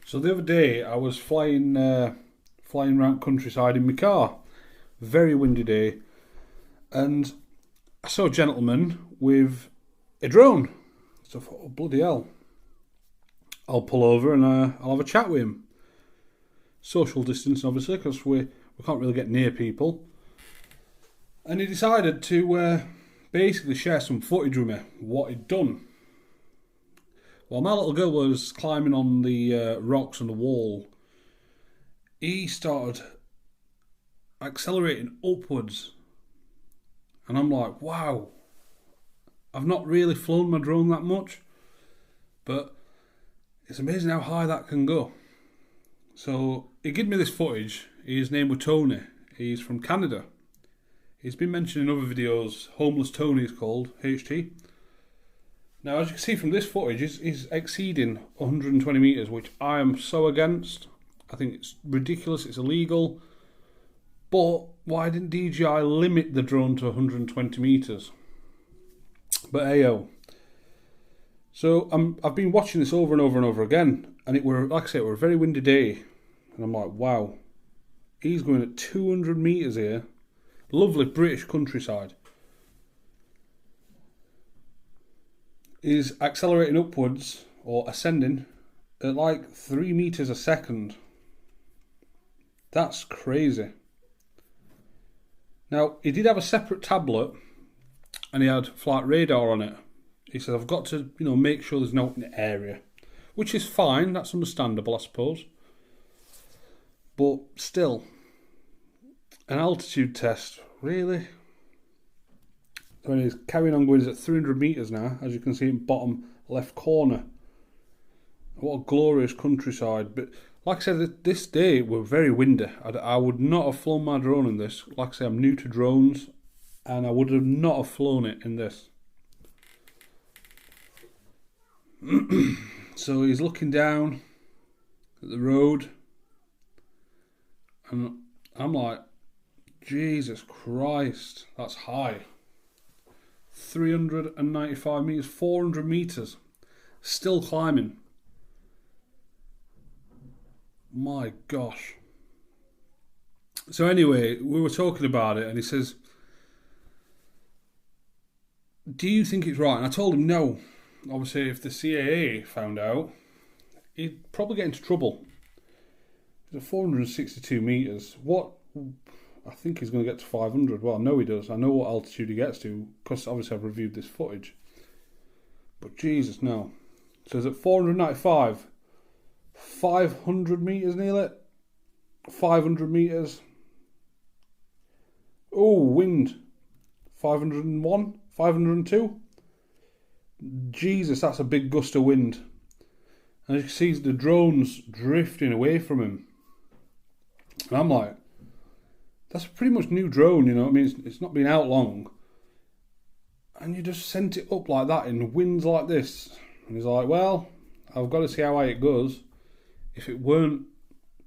So the other day I was flying around countryside in my car. Very windy day. And I saw a gentleman with a drone. So I thought, oh bloody hell. I'll pull over and I'll have a chat with him. Social distance, obviously, because we can't really get near people. And he decided to basically share some footage with me, what he'd done. While my little girl was climbing on the rocks on the wall, he started accelerating upwards. And I'm like, wow, I've not really flown my drone that much, but it's amazing how high that can go. So he gave me this footage. His name was Tony. He's from Canada. He's been mentioned in other videos. Homeless Tony is called, HT. Now, as you can see from this footage, he's exceeding 120 metres, which I am so against. I think it's ridiculous, it's illegal. But why didn't DJI limit the drone to 120 metres? But ayo. So I've been watching this over and over and over again, and it were, like I say, it were a very windy day. And I'm like, wow, he's going at 200 metres here. Lovely British countryside. Is accelerating upwards or ascending at like 3 metres a second. That's crazy. Now, he did have a separate tablet and he had flight radar on it. He said, I've got to, make sure there's no area, which is fine. That's understandable, I suppose. But still, an altitude test, really? When he's carrying on going, he's at 300 metres now, as you can see in bottom left corner. What a glorious countryside. But like I said, this day were very windy. I would not have flown my drone in this. Like I say, I'm new to drones, and I would have not have flown it in this. So he's looking down at the road, and I'm like, Jesus Christ, that's high. 395 metres, 400 metres, still climbing. My gosh. So anyway, we were talking about it and he says, do you think it's right? And I told him no. Obviously, if the CAA found out, he'd probably get into trouble. It's at 462 metres. What... I think he's going to get to 500. Well, I know he does. I know what altitude he gets to, because obviously I've reviewed this footage. But Jesus, no. So it's at 495. 500 metres nearly. 500 metres. Oh, wind. 501. 502. Jesus, that's a big gust of wind. And as you can see, the drone's drifting away from him. And I'm like, that's a pretty much new drone, I mean, it's not been out long. And you just sent it up like that in winds like this. And he's like, well, I've got to see how high it goes. If it weren't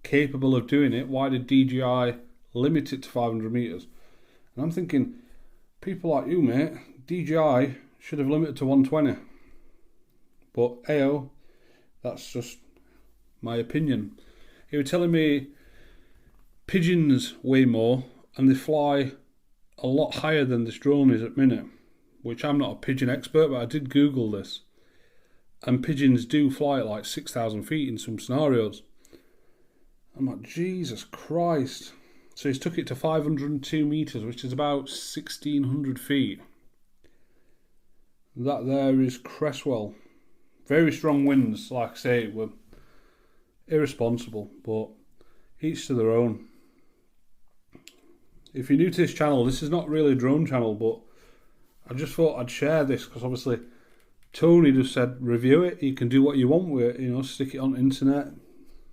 capable of doing it, why did DJI limit it to 500 metres? And I'm thinking, people like you, mate, DJI should have limited to 120. But, ayo, that's just my opinion. He was telling me pigeons weigh more and they fly a lot higher than this drone is at minute, which I'm not a pigeon expert, but I did Google this. And pigeons do fly at like 6,000 feet in some scenarios. I'm like, Jesus Christ. So he's took it to 502 metres, which is about 1,600 feet. That there is Cresswell. Very strong winds, like I say, were irresponsible, but each to their own. If you're new to this channel, this is not really a drone channel, but I just thought I'd share this because obviously Tony just said review it. You can do what you want with it, stick it on the internet.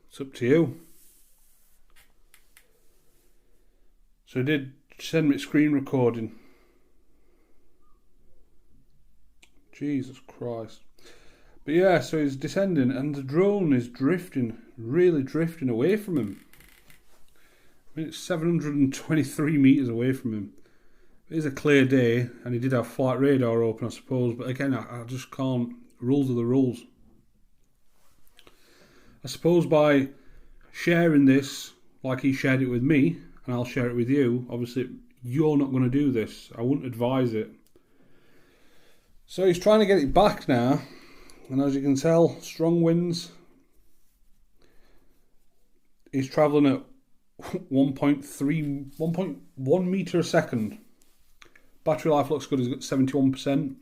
It's up to you. So he did send me a screen recording. Jesus Christ. But yeah, so he's descending and the drone is drifting, really drifting away from him. I mean, it's 723 metres away from him. It is a clear day, and he did have flight radar open, I suppose, but again, I just can't. Rules are the rules. I suppose by sharing this, like he shared it with me, and I'll share it with you, obviously you're not going to do this. I wouldn't advise it. So he's trying to get it back now, and as you can tell, strong winds. He's travelling at 1.1 metre a second. Battery life looks good, he's got 71%.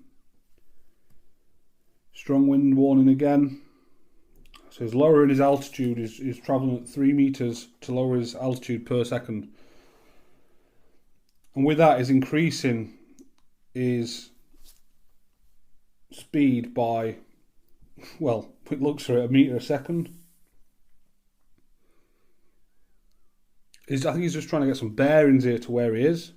Strong wind warning again. So he's lowering his altitude, he's travelling at 3 metres to lower his altitude per second. And with that, he's increasing his speed by, well, it looks for it, 1 metre a second. I think he's just trying to get some bearings here to where he is.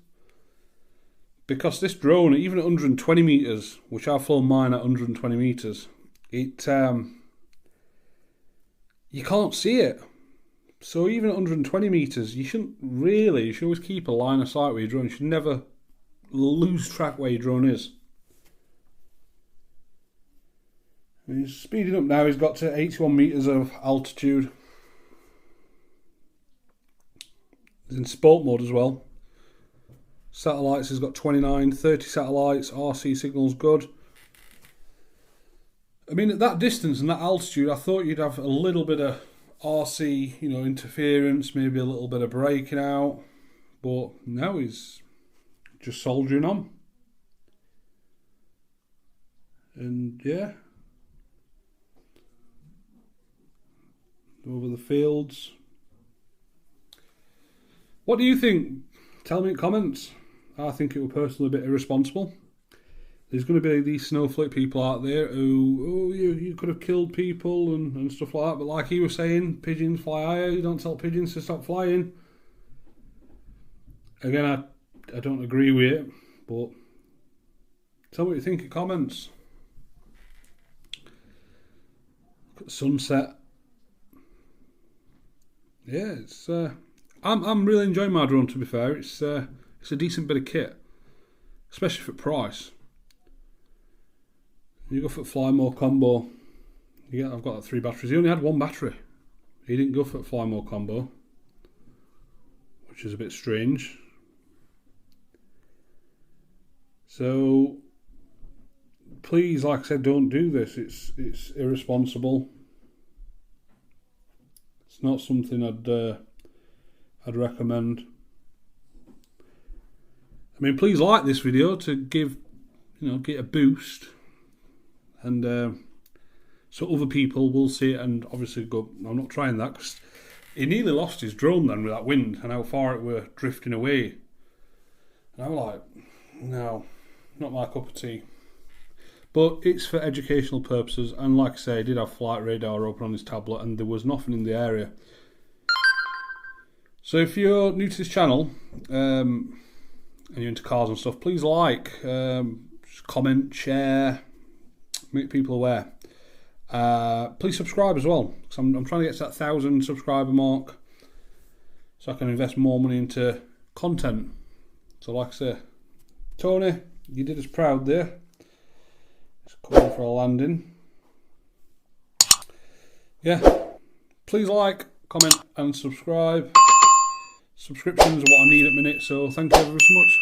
Because this drone, even at 120 metres, which I've flown mine at 120 metres, you can't see it. So even at 120 metres, you should always keep a line of sight with your drone. You should never lose track where your drone is. And he's speeding up now, he's got to 81 metres of altitude. He's in sport mode as well. Satellites, he's got 29, 30 satellites, RC signal's good. I mean, at that distance and that altitude, I thought you'd have a little bit of RC, interference, maybe a little bit of braking out. But now he's just soldiering on. And yeah. Over the fields. What do you think? Tell me in comments. I think it was personally a bit irresponsible. There's going to be these snowflake people out there who, you could have killed people and stuff like that. But like he was saying, pigeons fly higher. You don't tell pigeons to stop flying. Again, I don't agree with it, but tell me what you think in comments. Look at the sunset. Yeah, it's. I'm really enjoying my drone. To be fair, it's a decent bit of kit, especially for price. You go for Fly More combo. I've got 3 batteries. He only had 1 battery. He didn't go for Fly More combo, which is a bit strange. So please, like I said, don't do this. It's irresponsible. It's not something I'd recommend. I mean, please like this video to give, get a boost, and so other people will see it and obviously go, I'm not trying that, because he nearly lost his drone then with that wind and how far it were drifting away. And I'm like, no, not my cup of tea. But it's for educational purposes, and like I say, I did have flight radar open on his tablet and there was nothing in the area. So if you're new to this channel and you're into cars and stuff, please like, comment, share, make people aware. Please subscribe as well, because I'm trying to get to that 1,000 subscriber mark so I can invest more money into content. So like I say, Tony, you did us proud there. It's coming for a landing. Yeah, please like, comment and subscribe. Subscriptions are what I need at the minute, so thank you ever so much.